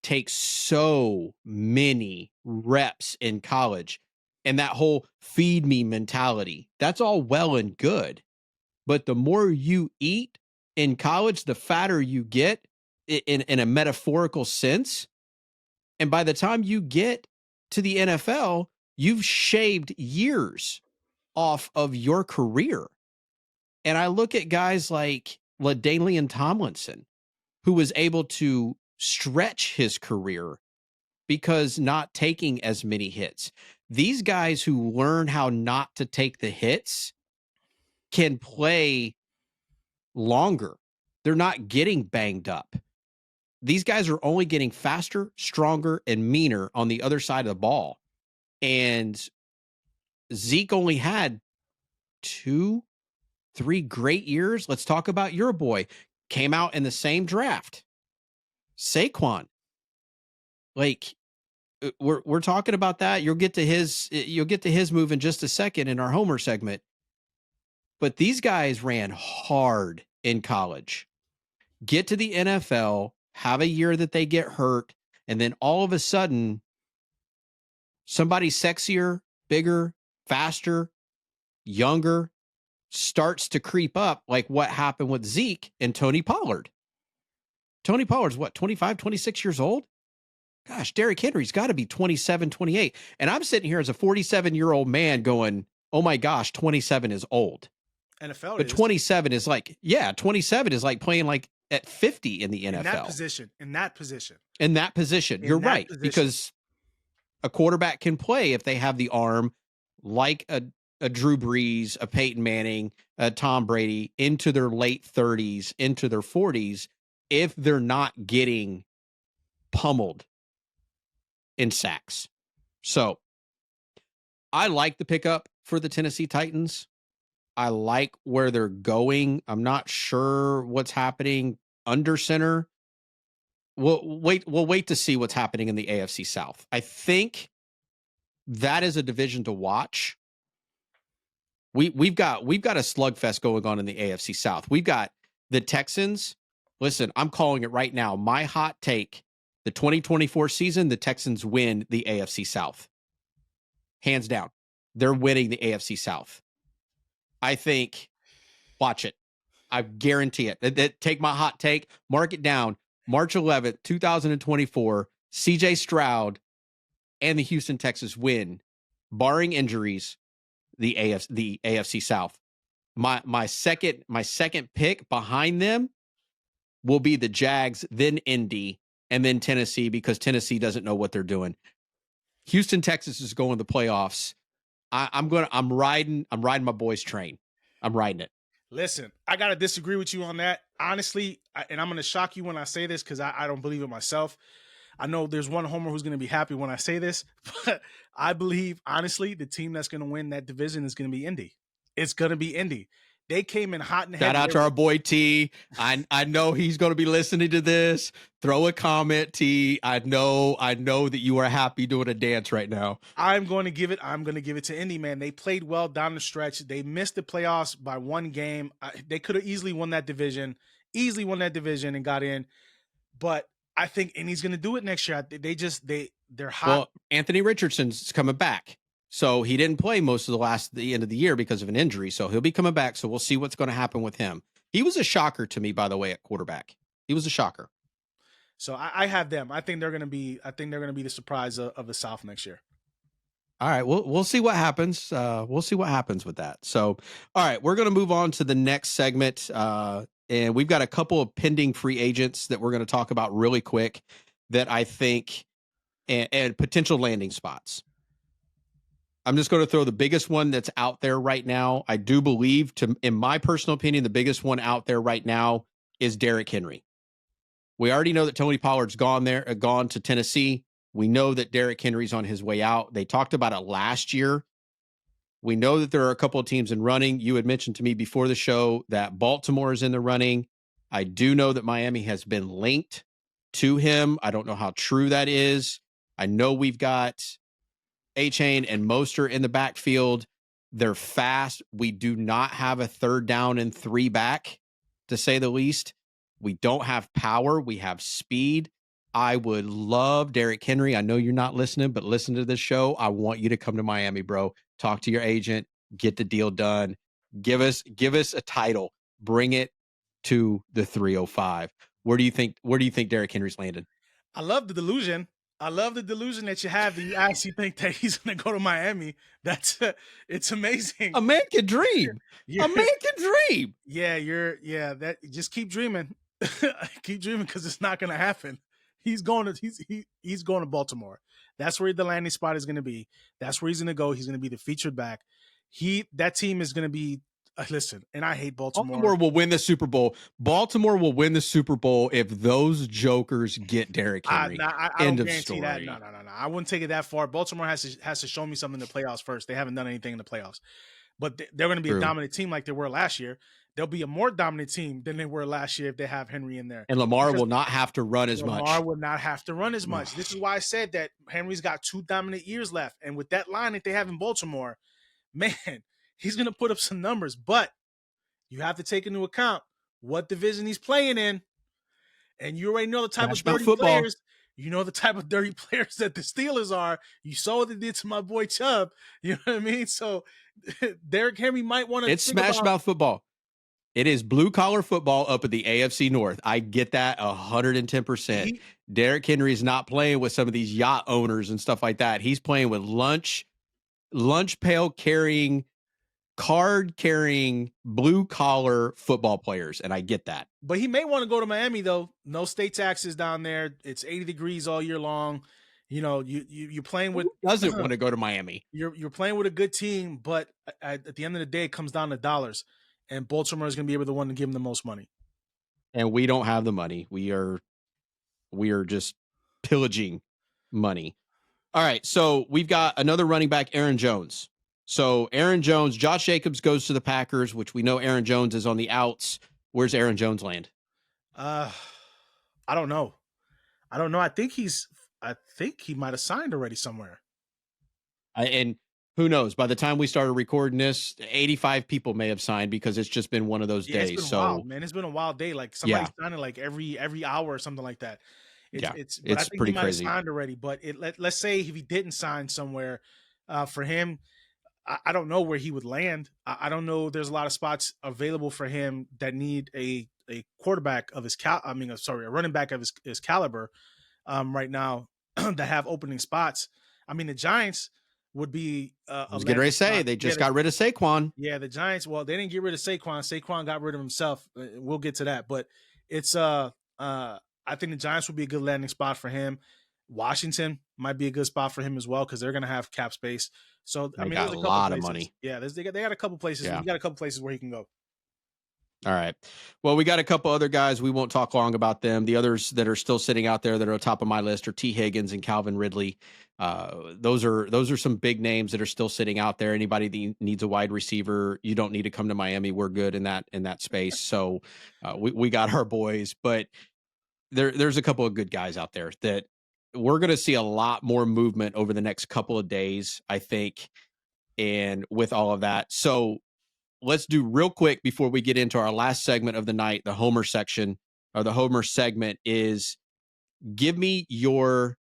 take so many reps in college, and that whole feed me mentality, that's all well and good. But the more you eat in college, the fatter you get in a metaphorical sense. And by the time you get to the NFL, you've shaved years off of your career. And I look at guys like LaDainian Tomlinson, who was able to stretch his career because not taking as many hits. These guys who learn how not to take the hits can play longer. They're not getting banged up. These guys are only getting faster, stronger, and meaner on the other side of the ball. And Zeke only had 2-3 great years. Let's talk about your boy. Came out in the same draft. Saquon. Like, we're talking about that. You'll get to his move in just a second in our Homer segment. But these guys ran hard in college. Get to the NFL, have a year that they get hurt, and then all of a sudden, somebody sexier, bigger, faster, younger starts to creep up, like what happened with Zeke and Tony Pollard. Tony Pollard's what, 25, 26 years old? Gosh, Derrick Henry's got to be 27, 28. And I'm sitting here as a 47-year-old man going, oh my gosh, 27 is old. NFL But is. 27 is like, 27 is like playing like at 50 in the NFL. In that position. You're right. Because a quarterback can play if they have the arm like a Drew Brees, a Peyton Manning, a Tom Brady into their late 30s, into their 40s, if they're not getting pummeled in sacks. So I like the pickup for the Tennessee Titans. I like where they're going. I'm not sure what's happening under center. We'll wait to see what's happening in the AFC South. I think that is a division to watch. We've got a slugfest going on in the AFC South. We've got the Texans. Listen, I'm calling it right now. My hot take, the 2024 season, the Texans win the AFC South. Hands down. They're winning the AFC South. I think, watch it. I guarantee it. Take my hot take, mark it down. March 11th, 2024, CJ Stroud and the Houston Texans win, barring injuries, the AFC South. My second pick behind them will be the Jags, then Indy, and then Tennessee, because Tennessee doesn't know what they're doing. Houston, Texas is going to the playoffs. I'm riding my boys' train. I'm riding it. Listen, I got to disagree with you on that. Honestly, and I'm going to shock you when I say this because I don't believe it myself. I know there's one homer who's going to be happy when I say this, but I believe, honestly, the team that's going to win that division is going to be Indy. It's going to be Indy. They came in hot and heavy. Shout out to our boy T. I know he's going to be listening to this. Throw a comment, T. I know that you are happy doing a dance right now. I'm going to give it to Indy, man. They played well down the stretch. They missed the playoffs by one game. They could have easily won that division and got in. But I think Indy's going to do it next year. They're hot. Well, Anthony Richardson's coming back. So he didn't play most of the end of the year because of an injury. So he'll be coming back. So we'll see what's going to happen with him. He was a shocker to me, by the way, at quarterback. He was a shocker. So I have them. I think they're going to be the surprise of the South next year. All right. We'll see what happens. We'll see what happens with that. So, all right, we're going to move on to the next segment. and we've got a couple of pending free agents that we're going to talk about really quick that I think and potential landing spots. I'm just going to throw the biggest one that's out there right now. I do believe, in my personal opinion, the biggest one out there right now is Derrick Henry. We already know that Tony Pollard's gone to Tennessee. We know that Derrick Henry's on his way out. They talked about it last year. We know that there are a couple of teams in running. You had mentioned to me before the show that Baltimore is in the running. I do know that Miami has been linked to him. I don't know how true that is. I know we've got A-Chain and Mostert in the backfield. They're fast. We do not have a 3rd down and 3 back, to say the least. We don't have power. We have speed. I would love Derrick Henry. I know you're not listening, but listen to this show. I want you to come to Miami, bro. Talk to your agent. Get the deal done. Give us a title. Bring it to the 305. Where do you think Derrick Henry's landed? I love the delusion. I love the delusion that you have that you actually think that he's going to go to Miami. It's amazing. A man can dream. A man can dream. Yeah, just keep dreaming. Keep dreaming, because it's not going to happen. He's going to Baltimore. That's where the landing spot is going to be. That's where he's going to go. He's going to be the featured back. That team is going to be, listen, and I hate Baltimore. Baltimore will win the Super Bowl. Baltimore will win the Super Bowl if those jokers get Derrick Henry. I don't guarantee that. No. I wouldn't take it that far. Baltimore has to show me something in the playoffs first. They haven't done anything in the playoffs. But they're going to be a dominant team like they were last year. They'll be a more dominant team than they were last year if they have Henry in there. And Lamar will not have to run as much. Lamar will not have to run as much. This is why I said that Henry's got 2 dominant years left. And with that line that they have in Baltimore, man, he's going to put up some numbers. But you have to take into account what division he's playing in. And you already know the type of dirty players. You know the type of dirty players that the Steelers are. You saw what they did to my boy Chubb. You know what I mean? So Derrick Henry might want to. It's smash mouth football. It is blue collar football up at the AFC North. I get that 110%. Derrick Henry is not playing with some of these yacht owners and stuff like that. He's playing with lunch pail carrying, card carrying, blue collar football players, and I get that. But he may want to go to Miami though. No state taxes down there. It's 80 degrees all year long. You know, you're playing with. Who doesn't want to go to Miami? You're playing with a good team, but at the end of the day, it comes down to dollars. And Baltimore is going to be able to one to give him the most money. And we don't have the money. We are just pillaging money. All right. So we've got another running back, Aaron Jones. So Aaron Jones, Josh Jacobs goes to the Packers, which we know Aaron Jones is on the outs. Where's Aaron Jones land? I don't know. I think he might have signed already somewhere. And who knows? By the time we started recording this, 85 people may have signed because it's just been one of those days. It's been wild, man. It's been a wild day. Like somebody's signing like every hour or something like that. It's I think pretty he might crazy. have signed already, but let's say if he didn't sign somewhere, for him, I don't know where he would land. I don't know. There's a lot of spots available for him that need a quarterback of his a running back of his caliber right now that have opening spots. I mean, the Giants would be I was getting ready to say they just got rid of Saquon. Yeah, the Giants. Well, they didn't get rid of Saquon. Saquon got rid of himself. We'll get to that, but it's I think the Giants would be a good landing spot for him. Washington might be a good spot for him as well because they're going to have cap space. So I mean, there's a lot of money. Yeah, they got a couple places. Yeah. We got a couple places where he can go. All right. Well, we got a couple other guys. We won't talk long about them. The others that are still sitting out there that are on top of my list are T. Higgins and Calvin Ridley. Those are some big names that are still sitting out there. Anybody that needs a wide receiver, you don't need to come to Miami. We're good in that space. So we got our boys, but there's a couple of good guys out there that we're going to see a lot more movement over the next couple of days, I think. And with all of that, so let's do real quick before we get into our last segment of the night, the Homer section or the Homer segment is give me your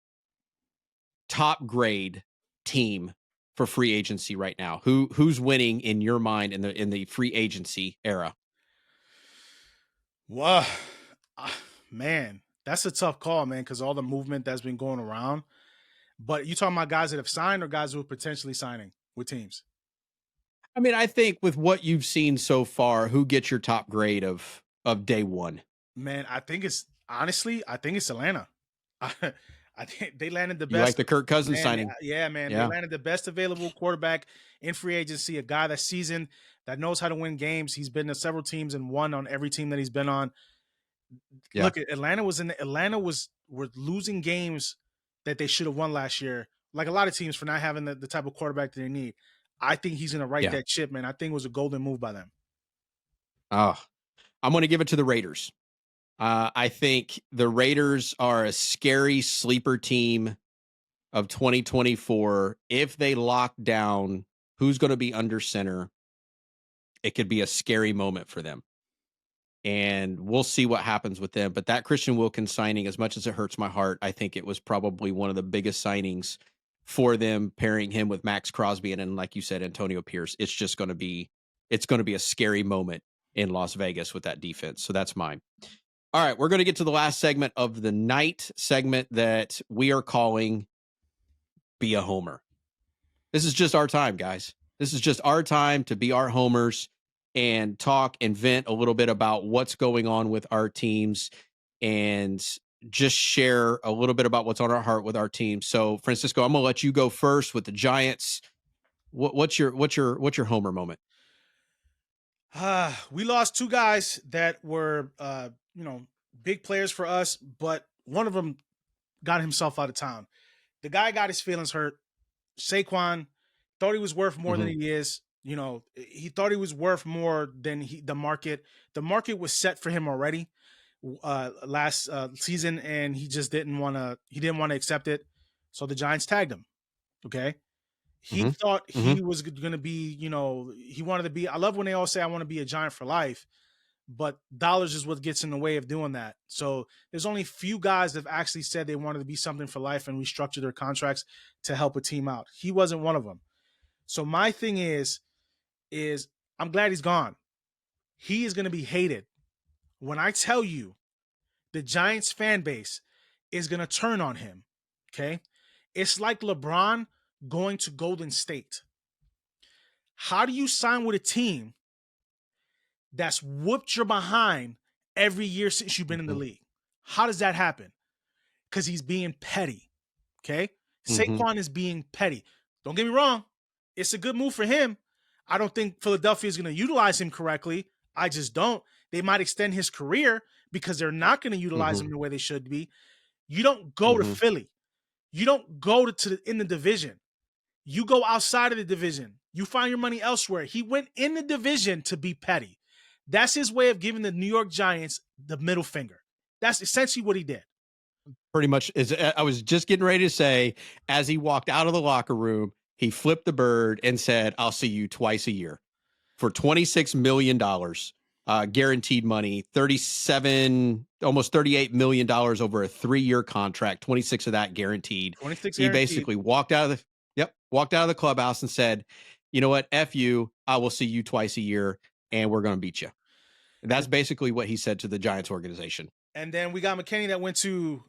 top grade team for free agency right now. Who's winning in your mind in the free agency era? Wow, man, that's a tough call, man, because all the movement that's been going around. But you talking about guys that have signed or guys who are potentially signing with teams? I mean, I think with what you've seen so far, who gets your top grade of of day one? Man, I think it's Atlanta. I think they landed the You like best. the Kirk Cousins Man, signing? yeah, man, they Yeah. landed the best available quarterback in free agency. A guy that's seasoned, that knows how to win games. He's been to several teams and won on every team that he's been on. Yeah. Look, Atlanta were losing games that they should have won last year. Like a lot of teams for not having the type of quarterback that they need. I think he's gonna right Yeah. that ship, man. I think it was a golden move by them. Oh, I'm going to give it to the Raiders. I think the Raiders are a scary sleeper team of 2024. If they lock down who's going to be under center, it could be a scary moment for them. And we'll see what happens with them. But that Christian Wilkins signing, as much as it hurts my heart, I think it was probably one of the biggest signings for them, pairing him with Max Crosby and then, like you said, Antonio Pierce. It's going to be a scary moment in Las Vegas with that defense. So that's mine. All right, we're going to get to the last segment of the night, segment that we are calling Be a Homer. This is just our time, guys. This is just our time to be our homers and talk and vent a little bit about what's going on with our teams and just share a little bit about what's on our heart with our team. So, Francisco, I'm going to let you go first with the Giants. What's your homer moment? We lost two guys that were, big players for us, but one of them got himself out of town. The guy got his feelings hurt. Saquon thought he was worth more than he is. He thought he was worth more than the market. The market was set for him already last season, and he just didn't want to accept it. So the Giants tagged him. Okay. He thought he was going to be, he wanted to be. I love when they all say, I want to be a Giant for life, but dollars is what gets in the way of doing that. So there's only few guys that have actually said they wanted to be something for life and restructure their contracts to help a team out. He wasn't one of them. So my thing is I'm glad he's gone. He is going to be hated. When I tell you the Giants fan base is going to turn on him, okay? It's like LeBron going to Golden State. How do you sign with a team that's whooped your behind every year since you've been in the league? How does that happen? Because he's being petty, okay? Saquon is being petty. Don't get me wrong. It's a good move for him. I don't think Philadelphia is going to utilize him correctly. I just don't. They might extend his career because they're not going to utilize him the way they should be. You don't go to Philly. You don't go in the division. You go outside of the division. You find your money elsewhere. He went in the division to be petty. That's his way of giving the New York Giants the middle finger. That's essentially what he did. Pretty much, I was just getting ready to say, as he walked out of the locker room, he flipped the bird and said, I'll see you twice a year for $26 million, guaranteed money, almost $38 million over a 3-year contract, 26 of that guaranteed. 26 He guaranteed. basically walked out of the clubhouse and said, you know what, F you, I will see you twice a year and we're going to beat you. That's basically what he said to the Giants organization. And then we got McKinney that went to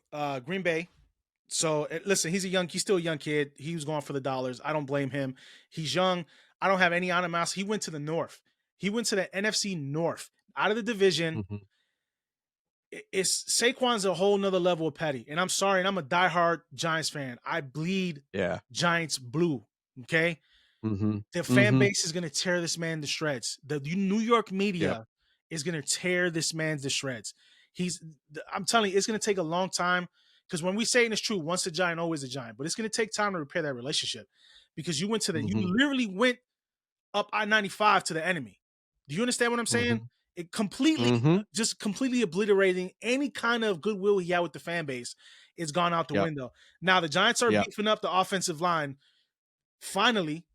Green Bay. So listen, he's still a young kid. He was going for the dollars. I don't blame him. He's young. I don't have any animosity. He went to the North. He went to the NFC North, out of the division. It's Saquon's a whole nother level of petty. And I'm sorry, and I'm a diehard Giants fan. I bleed Giants blue. Okay. The fan base is going to tear this man to shreds. The New York media is going to tear this man to shreds. I'm telling you, it's going to take a long time. Because when we say it, it's true. Once a Giant, always a Giant. But it's going to take time to repair that relationship. Because you you literally went up I-95 to the enemy. Do you understand what I'm saying? It completely obliterating any kind of goodwill he had with the fan base. It's gone out the window. Now the Giants are beefing up the offensive line finally,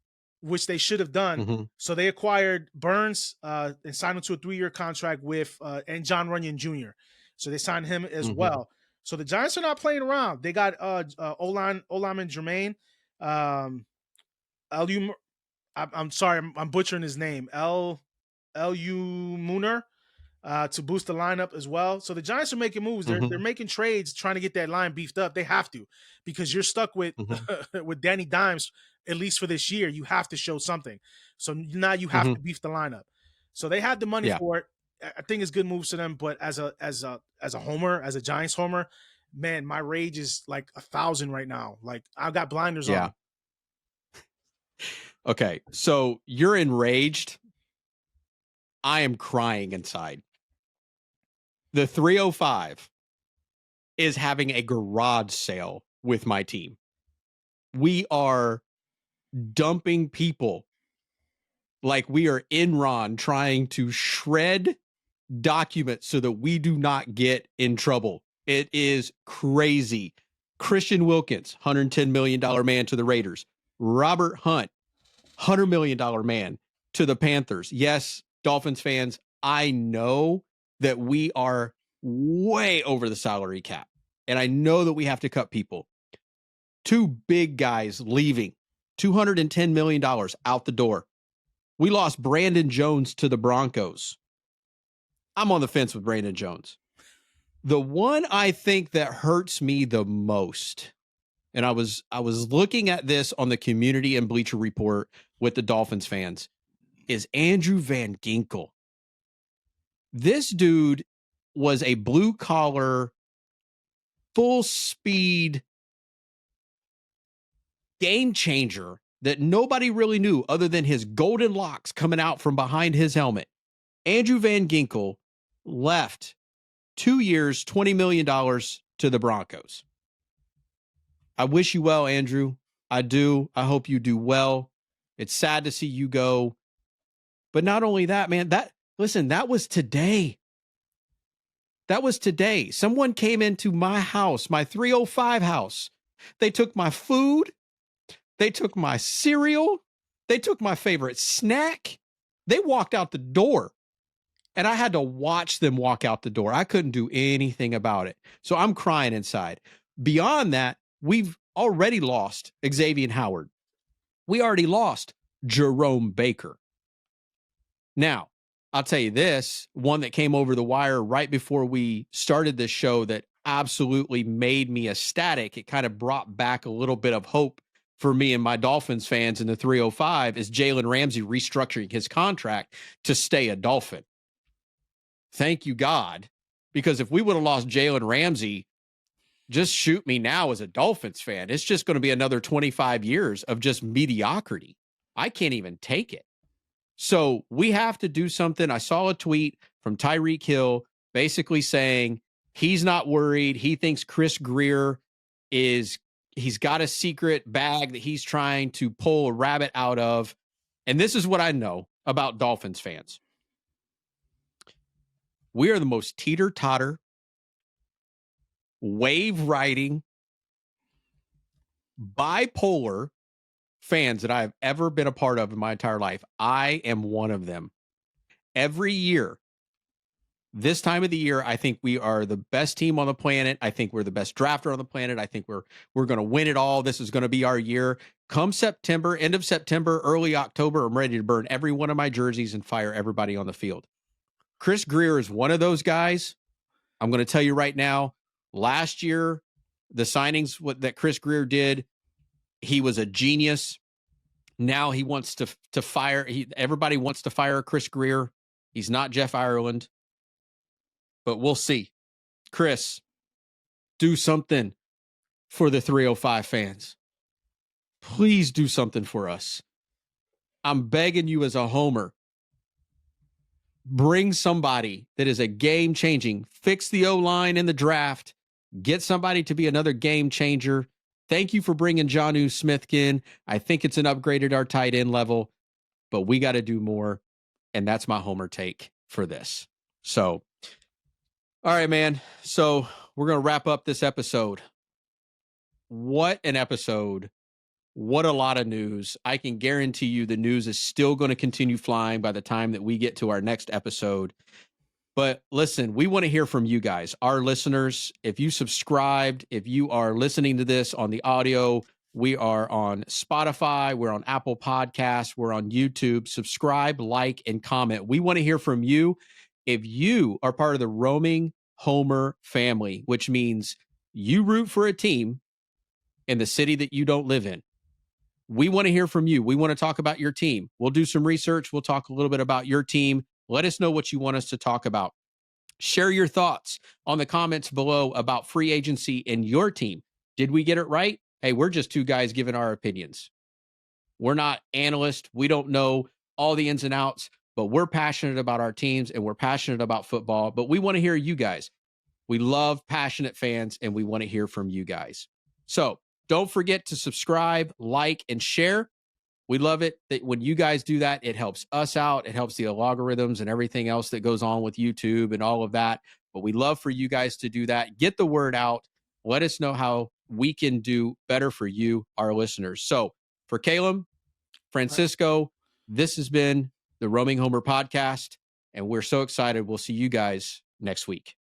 which they should have done. So they acquired Burns and signed him to a 3-year contract with and John Runyon Jr. So they signed him as well. So the Giants are not playing around. They got Olam and Jermaine. I'm sorry, I'm butchering his name. L.U. Mooner to boost the lineup as well. So the Giants are making moves. They're making trades, trying to get that line beefed up. They have to, because you're stuck with with Danny Dimes, at least for this year. You have to show something. So now you have to beef the lineup. So they had the money for it. I think it's good moves to them. But as a homer, as a Giants homer, man, my rage is like 1,000 right now. Like I've got blinders on. Okay, so you're enraged. I am crying inside. The 305 is having a garage sale with my team. We are dumping people like we are Enron trying to shred documents so that we do not get in trouble. It is crazy. Christian Wilkins, $110 million man to the Raiders. Robert Hunt, $100 million man to the Panthers. Yes, Dolphins fans, I know that we are way over the salary cap, and I know that we have to cut people. Two big guys leaving, $210 million out the door. We lost Brandon Jones to the Broncos. I'm on the fence with Brandon Jones. The one I think that hurts me the most, and I was looking at this on the community and Bleacher Report with the Dolphins fans, is Andrew Van Ginkel. This dude was a blue-collar, full-speed game changer that nobody really knew other than his golden locks coming out from behind his helmet. Andrew Van Ginkel left 2 years, $20 million to the Broncos. I wish you well, Andrew. I do. I hope you do well. It's sad to see you go. But not only that, man, that was today. That was today. Someone came into my house, my 305 house. They took my food. They took my cereal. They took my favorite snack. They walked out the door. And I had to watch them walk out the door. I couldn't do anything about it. So I'm crying inside. Beyond that, we've already lost Xavier Howard. We already lost Jerome Baker. Now, I'll tell you this, one that came over the wire right before we started this show that absolutely made me ecstatic. It kind of brought back a little bit of hope for me and my Dolphins fans in the 305 is Jalen Ramsey restructuring his contract to stay a Dolphin. Thank you, God, because if we would have lost Jalen Ramsey, just shoot me now as a Dolphins fan. It's just going to be another 25 years of just mediocrity. I can't even take it. So we have to do something. I saw a tweet from Tyreek Hill basically saying he's not worried. He thinks Chris Grier he's got a secret bag that he's trying to pull a rabbit out of. And this is what I know about Dolphins fans. We are the most teeter-totter, wave-riding, bipolar fans that I've ever been a part of in my entire life. I am one of them. Every year, this time of the year, I think we are the best team on the planet. I think we're the best drafter on the planet. I think we're going to win it all. This is going to be our year. Come September, end of September, early October, I'm ready to burn every one of my jerseys and fire everybody on the field. Chris Grier is one of those guys. I'm going to tell you right now, last year, the signings that Chris Grier did, he was a genius. Now he wants to fire. Everybody wants to fire Chris Grier. He's not Jeff Ireland. But we'll see. Chris, do something for the 305 fans. Please do something for us. I'm begging you as a homer. Bring somebody that is a game-changing. Fix the O-line in the draft. Get somebody to be another game changer. Thank you for bringing Jonnu Smith in. I think it's an upgrade at our tight end level, but we got to do more, and that's my homer take for this. So, all right, man. So we're going to wrap up this episode. What an episode. What a lot of news. I can guarantee you the news is still going to continue flying by the time that we get to our next episode. But listen, we want to hear from you guys, our listeners. If you subscribed, if you are listening to this on the audio, we are on Spotify, we're on Apple Podcasts, we're on YouTube. Subscribe, like, and comment. We want to hear from you. If you are part of the Roaming Homer family, which means you root for a team in the city that you don't live in, we want to hear from you. We want to talk about your team. We'll do some research. We'll talk a little bit about your team. Let us know what you want us to talk about. Share your thoughts on the comments below about free agency in your team. Did we get it right? Hey, we're just two guys giving our opinions. We're not analysts. We don't know all the ins and outs, but we're passionate about our teams and we're passionate about football. But we want to hear you guys. We love passionate fans and we want to hear from you guys. So don't forget to subscribe, like, and share. We love it that when you guys do that, it helps us out. It helps the algorithms and everything else that goes on with YouTube and all of that. But we love for you guys to do that. Get the word out. Let us know how we can do better for you, our listeners. So for Kalum, Francisco, this has been the Roaming Homer podcast, and we're so excited. We'll see you guys next week.